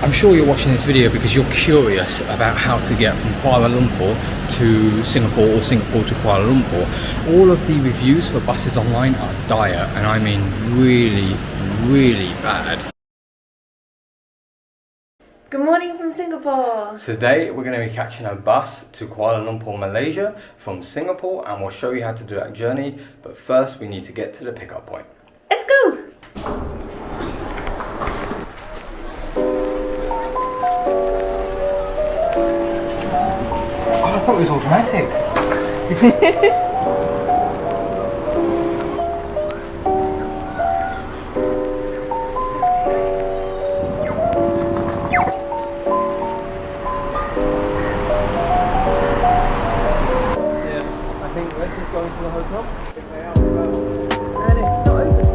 I'm sure you're watching this video because you're curious about how to get from Kuala Lumpur to Singapore or Singapore to Kuala Lumpur. All of the reviews for buses online are dire, and I mean really, really bad. Good morning from Singapore. Today we're going to be catching a bus to Kuala Lumpur, Malaysia from Singapore, and we'll show you how to do that journey. But first we need to get to the pickup point. Let's go! Oh, I thought it was automatic. I think let's just go into the hotel. And it's not open.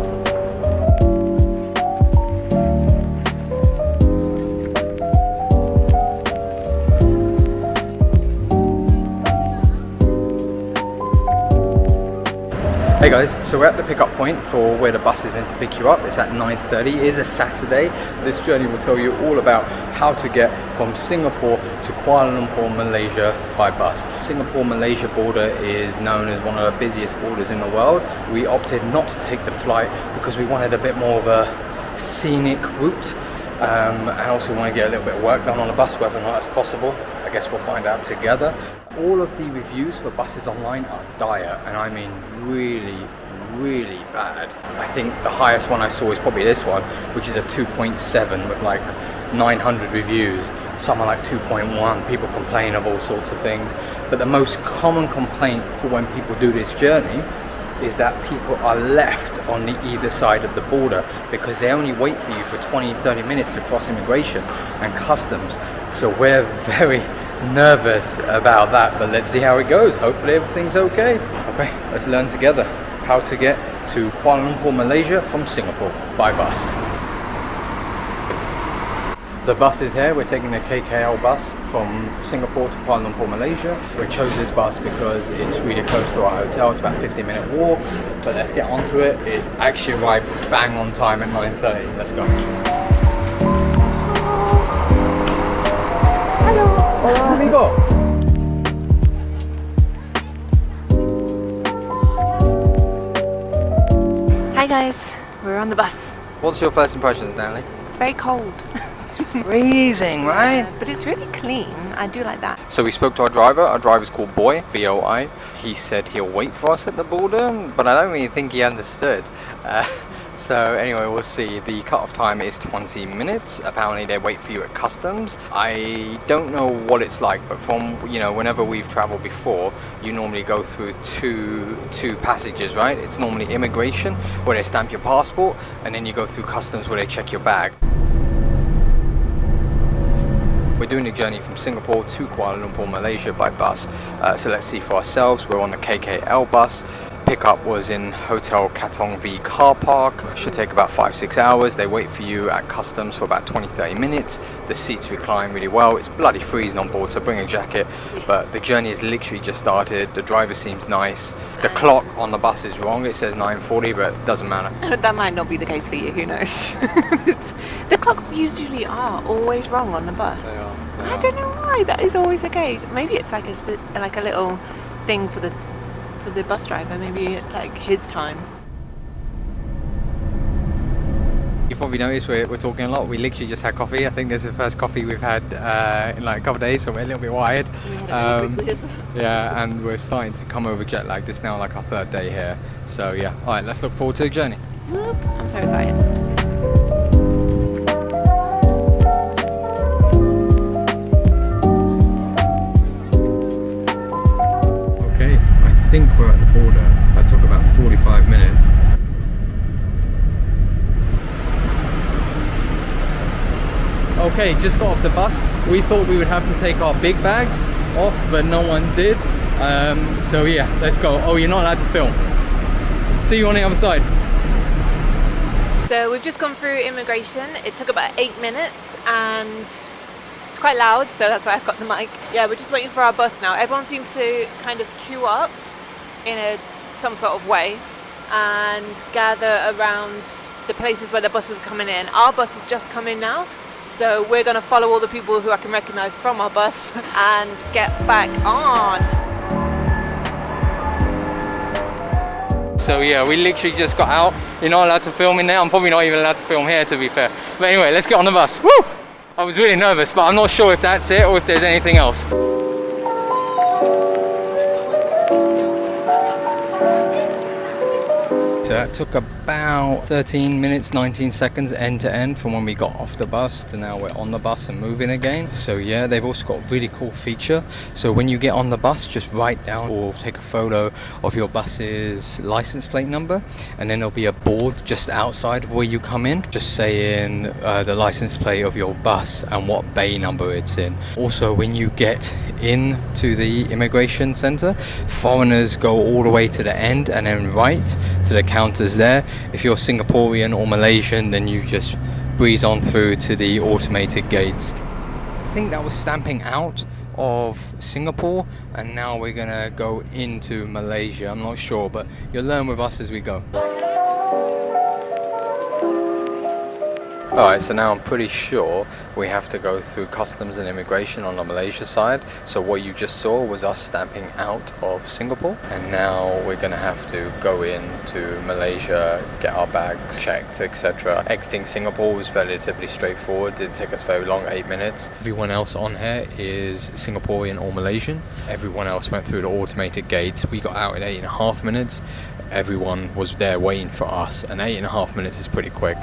Hey guys, so we're at the pickup point for where the bus is meant to pick you up. It's at 9:30. It is a Saturday. This journey will tell you all about how to get from Singapore to Kuala Lumpur, Malaysia by bus. Singapore-Malaysia border is known as one of the busiest borders in the world. We opted not to take the flight because we wanted a bit more of a scenic route, and also want to get a little bit of work done on the bus, whether or not that's possible. I guess we'll find out together. All of the reviews for buses online are dire, and I mean really, really bad. I think the highest one I saw is probably this one, which is a 2.7 with like 900 reviews. Some are like 2.1. People complain of all sorts of things, but the most common complaint for when people do this journey is that people are left on the either side of the border because they only wait for you for 20-30 minutes to cross immigration and customs. So we're very nervous about that, but let's see how it goes. Hopefully everything's okay. Okay, let's learn together how to get to Kuala Lumpur, Malaysia from Singapore by bus. The bus is here. We're taking the KKL bus from Singapore to Kuala Lumpur, Malaysia. We chose this bus because it's really close to our hotel. It's about a 15-minute walk, but let's get onto it. It actually arrived bang on time at 9:30. Let's go. Hola, amigo. Hi guys, we're on the bus. What's your first impressions, Natalie? It's very cold. Freezing, right? Yeah, but it's really clean. I do like that. So we spoke to our driver. Our driver's called Boy, B-O-I. He said he'll wait for us at the border, but I don't really think he understood. So anyway, we'll see. The cut-off time is 20 minutes. Apparently they wait for you at customs. I don't know what it's like, but from, you know, whenever we've traveled before, you normally go through two passages, right? It's normally immigration, where they stamp your passport, and then you go through customs where they check your bag. We're doing the journey from Singapore to Kuala Lumpur, Malaysia by bus. So let's see for ourselves. We're on the KKL bus. Pickup was in Hotel Katong V car park. Should take about 5-6 hours. They wait for you at customs for about 20-30 minutes. The seats recline really well. It's bloody freezing on board, so bring a jacket. But the journey has literally just started. The driver seems nice. The clock on the bus is wrong. It says 9:40, but it doesn't matter. That might not be the case for you, who knows? The clocks usually are always wrong on the bus. They are. I don't know why that is always the case. Maybe it's like a little thing for the bus driver. Maybe it's like his time. You've probably noticed we're talking a lot. We literally just had coffee. I think this is the first coffee we've had in like a couple of days, so we're a little bit wired. We had it really quickly as well. Yeah, and we're starting to come over jet lag. This is now like our third day here. So yeah, all right, let's look forward to the journey. Whoop, I'm so excited. I think we're at the border. That took about 45 minutes. Okay, just got off the bus. We thought we would have to take our big bags off, but no one did. So yeah, let's go. Oh, you're not allowed to film. See you on the other side. So we've just gone through immigration. It took about 8 minutes and it's quite loud, so that's why I've got the mic. Yeah, we're just waiting for our bus now. Everyone seems to kind of queue up in some sort of way and gather around the places where the buses are coming in. Our bus has just come in now, So we're going to follow all the people who I can recognise from our bus and get back on. So yeah, we literally just got out. You're not allowed to film in there. I'm probably not even allowed to film here, to be fair. But anyway, let's get on the bus. Woo! I was really nervous, but I'm not sure if that's it or if there's anything else. So that took about 13 minutes, 19 seconds end to end from when we got off the bus to now we're on the bus and moving again. So yeah, they've also got a really cool feature. So when you get on the bus, just write down or take a photo of your bus's license plate number, and then there'll be a board just outside of where you come in, just saying the license plate of your bus and what bay number it's in. Also, when you get into the immigration center, foreigners go all the way to the end and then right to the counters there. If you're Singaporean or Malaysian, then you just breeze on through to the automated gates. I think that was stamping out of Singapore, and now we're gonna go into Malaysia. I'm not sure, but you'll learn with us as we go. Alright, so now I'm pretty sure we have to go through customs and immigration on the Malaysia side. So what you just saw was us stamping out of Singapore, and now we're going to have to go into Malaysia, get our bags checked, etc. Exiting Singapore was relatively straightforward, didn't take us very long, 8 minutes. Everyone else on here is Singaporean or Malaysian. Everyone else went through the automated gates. We got out in 8.5 minutes. Everyone was there waiting for us, and 8.5 minutes is pretty quick.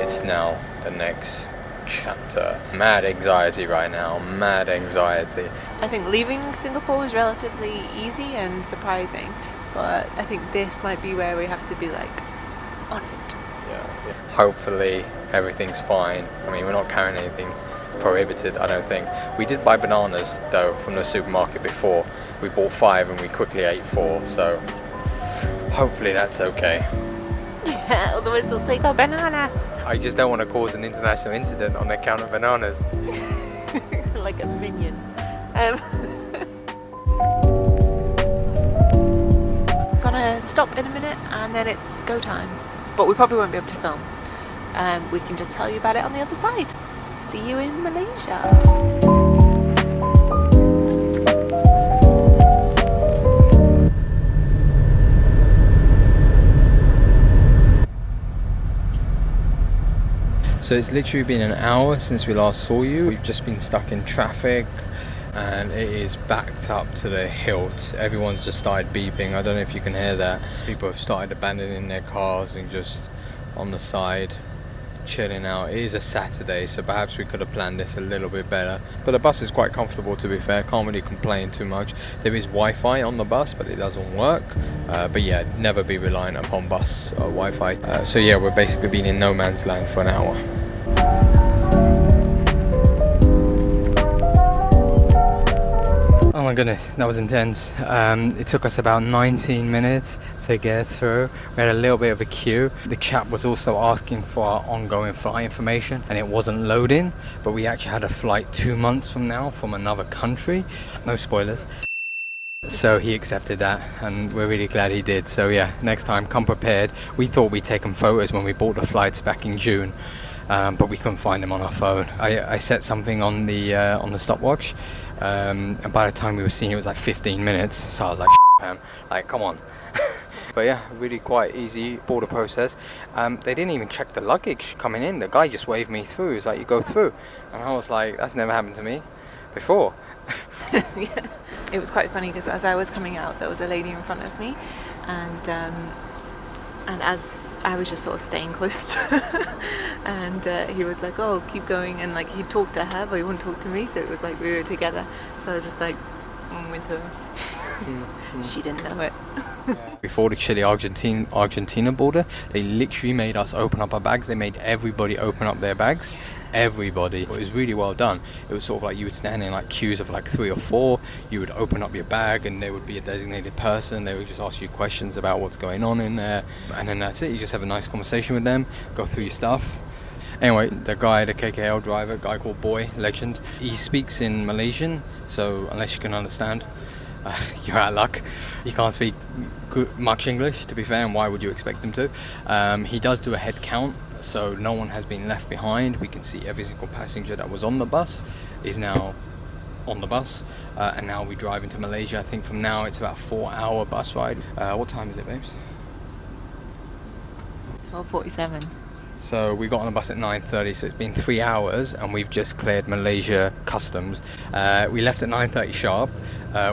It's now the next chapter. Mad anxiety right now, mad anxiety. I think leaving Singapore was relatively easy and surprising, but I think this might be where we have to be like on it. Yeah. Hopefully everything's fine. I mean, we're not carrying anything prohibited, I don't think. We did buy bananas though from the supermarket before. We bought 5 and we quickly ate 4, so hopefully that's okay. Yeah, otherwise they'll take our banana. I just don't want to cause an international incident on account of bananas. Like a minion. Gonna stop in a minute and then it's go time. But we probably won't be able to film. We can just tell you about it on the other side. See you in Malaysia. So it's literally been an hour since we last saw you. We've just been stuck in traffic and it is backed up to the hilt. Everyone's just started beeping. I don't know if you can hear that. People have started abandoning their cars and just on the side chilling out. It is a Saturday, so perhaps we could have planned this a little bit better. But the bus is quite comfortable, to be fair. Can't really complain too much. There is Wi-Fi on the bus, but it doesn't work. But yeah, never be reliant upon bus Wi-Fi. So yeah, we're basically been in no man's land for an hour. Oh my goodness, that was intense. It took us about 19 minutes to get through. We had a little bit of a queue. The chap was also asking for our ongoing flight information and it wasn't loading, but we actually had a flight 2 months from now from another country. No spoilers. So he accepted that and we're really glad he did. So yeah, next time come prepared. We thought we'd taken photos when we bought the flights back in June. But we couldn't find them on our phone. I set something on the stopwatch, and by the time we were seeing it was like 15 minutes. So I was like, man, like come on. But yeah, really quite easy border process. They didn't even check the luggage coming in. The guy just waved me through. He was like, you go through, and I was like, that's never happened to me before. Yeah. It was quite funny because as I was coming out, there was a lady in front of me, and as I was just sort of staying close to her, and he was like, oh, keep going, and like he talked to her but he wouldn't talk to me, so it was like we were together, so I was just like went to her. She didn't know it. Before the Chile-Argentina border, they literally made us open up our bags. They made everybody open up their bags. Everybody. It was really well done. It was sort of like you would stand in like queues of like 3 or 4. You would open up your bag and there would be a designated person. They would just ask you questions about what's going on in there, and then that's it. You just have a nice conversation with them, go through your stuff. Anyway, the guy, the KKL driver, guy called Boy, legend, he speaks in Malaysian, so unless you can understand, you're out of luck. He can't speak much English, to be fair, and why would you expect him to? He does do a head count so no one has been left behind. We can see every single passenger that was on the bus is now on the bus, and now we drive into Malaysia. I think from now it's about a 4-hour bus ride. What time is it, babes? 12:47. So we got on the bus at 9:30, so it's been 3 hours, and we've just cleared Malaysia customs. We left at 9:30 sharp.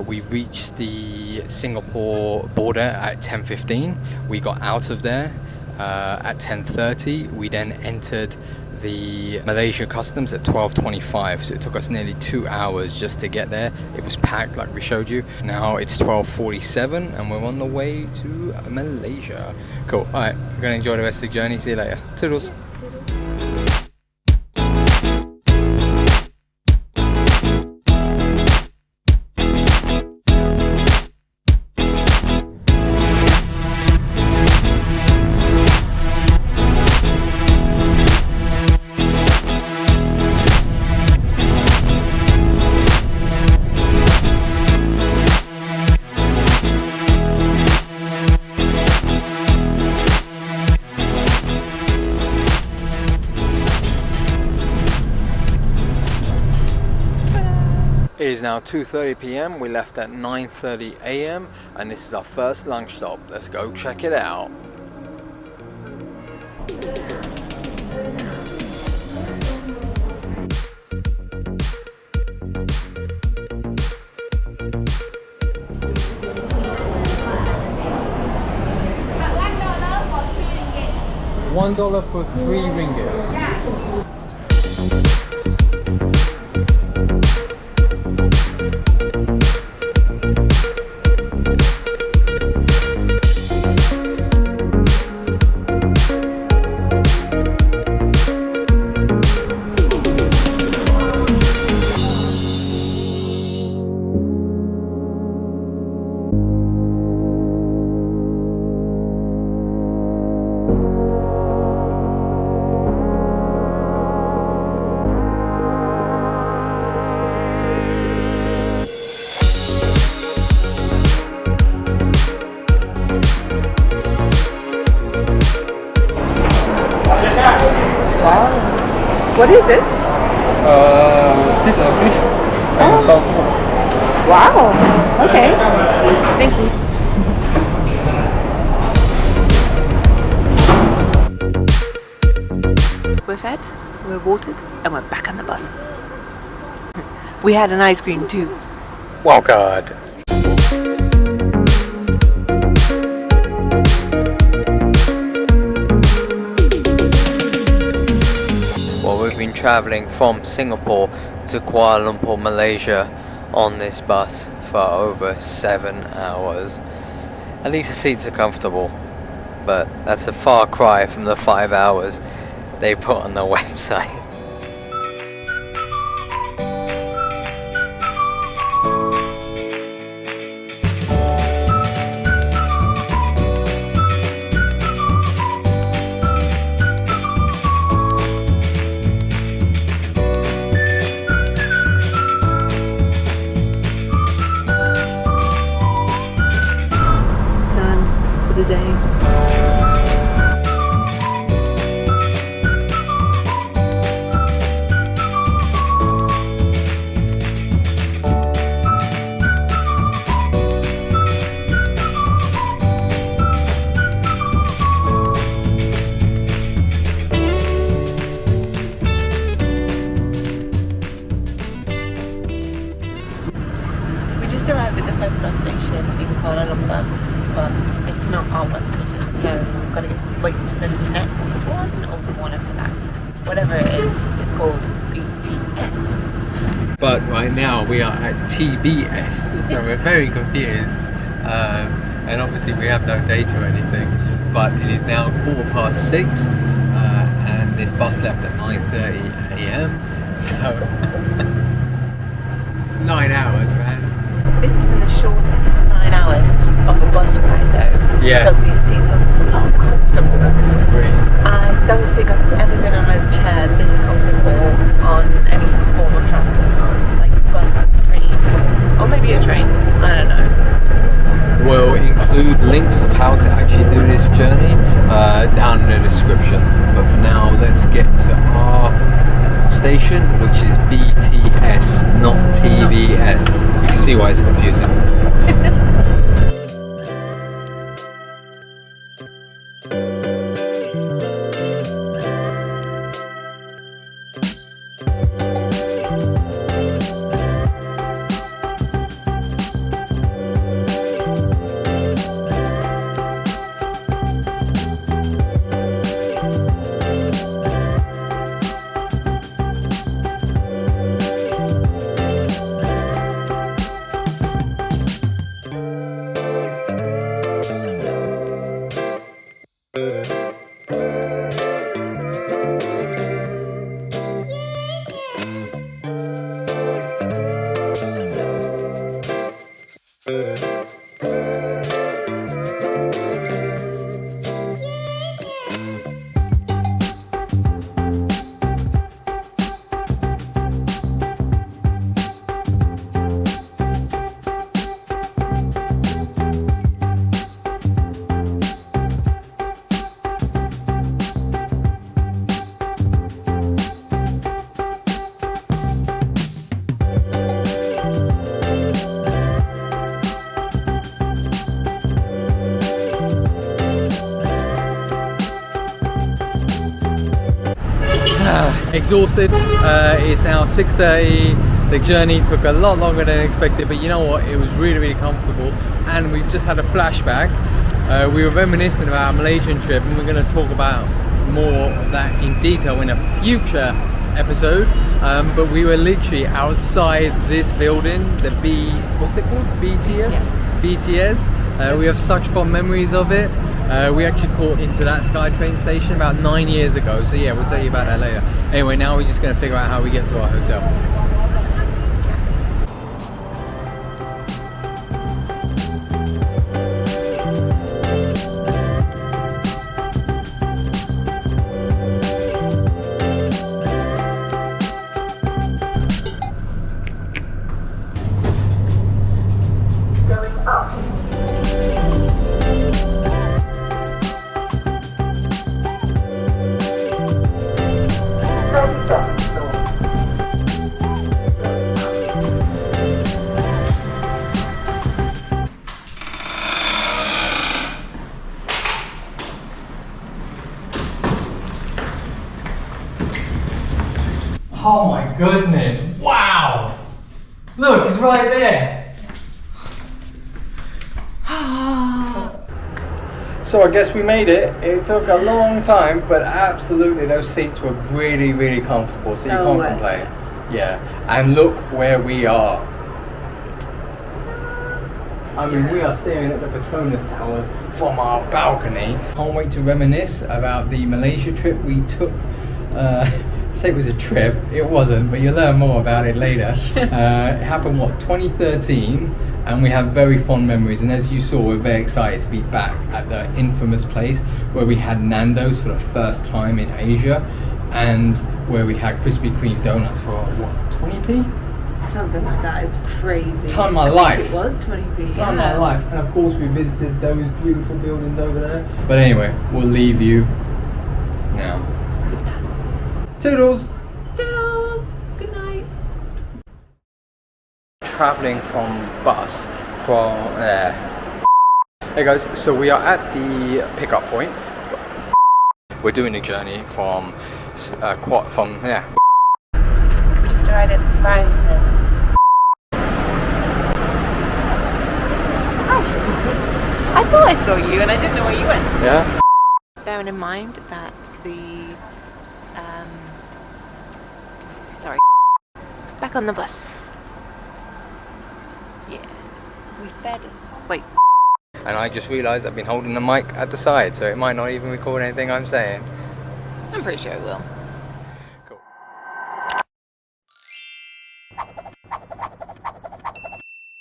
We reached the Singapore border at 10:15. We got out of there at 10:30. We then entered the Malaysia customs at 12:25, so it took us nearly 2 hours just to get there. It was packed like we showed you. Now it's 12:47 and we're on the way to Malaysia. Cool. Alright, we're gonna enjoy the rest of the journey. See you later. Toodles. It is now 2:30 p.m. We left at 9:30 a.m. and this is our first lunch stop. Let's go check it out. $1 for 3 ringgit. What is this? This is a fish and tofu. Wow. Okay. Thank you. We're fed, we're watered, and we're back on the bus. We had an ice cream too. Well, God. We've been travelling from Singapore to Kuala Lumpur, Malaysia on this bus for over 7 hours. At least the seats are comfortable, but that's a far cry from the 5 hours they put on the website. The day. We just arrived at the first bus station in Kuala Lumpur, but it's not our bus station, so we've got to wait to the next one or the one after that. Whatever it is, it's called BTS. But right now we are at TBS, so we're very confused. And obviously we have no data or anything, but it is now 6:15, and this bus left at 9:30 a.m. So 9 hours, man. This has been the shortest 9 hours of a bus ride though, Yeah. because these seats are so comfortable. Great. I don't think I've ever been on a chair this comfortable on any form of transport, like bus, train, or maybe a train, I don't know. We'll include links of how to actually do this journey down in the description, but for now station, which is BTS, not TVS. You can see why it's confusing. Exhausted. It's now 6:30. The journey took a lot longer than expected, but you know what? It was really comfortable, and we've just had a flashback. We were reminiscing about our Malaysian trip, and we're going to talk about more of that in detail in a future episode. But we were literally outside this building, the what's it called? BTS? Yes. BTS. We have such fond memories of it. We actually caught into that SkyTrain station about 9 years ago, so yeah, we'll tell you about that later. Anyway, now we're just going to figure out how we get to our hotel. Oh my goodness, wow! Look, it's right there! So I guess we made it. It took a long time, but absolutely those seats were really comfortable, so you can't complain. Yeah, and look where we are. I mean, we are staring at the Petronas Towers from our balcony. Can't wait to reminisce about the Malaysia trip we took. Say it was a trip, it wasn't, but you'll learn more about it later. It happened, what, 2013, and we have very fond memories, and as you saw, we're very excited to be back at the infamous place where we had Nando's for the first time in Asia, and where we had Krispy Kreme donuts for, what, 20p? Something like that. It was crazy. Time of my life. It was 20p. Time of my life. And of course we visited those beautiful buildings over there. But anyway, we'll leave you now. Toodles! Toodles! Good night. Travelling from bus from there. Hey guys, so we are at the pickup point. We're doing a journey from yeah. We just arrived at Brighton. I thought I saw you and I didn't know where you went. Yeah? Bearing in mind that the back on the bus. Yeah. We fed it. Wait. And I just realised I've been holding the mic at the side, so it might not even record anything I'm saying. I'm pretty sure it will. Cool.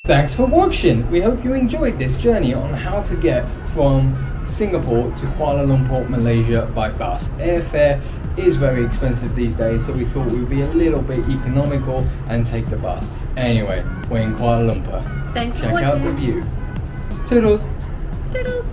Thanks for watching. We hope you enjoyed this journey on how to get from Singapore to Kuala Lumpur, Malaysia by bus. Airfare is very expensive these days, so we thought we would be a little bit economical and take the bus. Anyway, we're in Kuala Lumpur. Thanks for watching. Check out the view. Toodles! Toodles!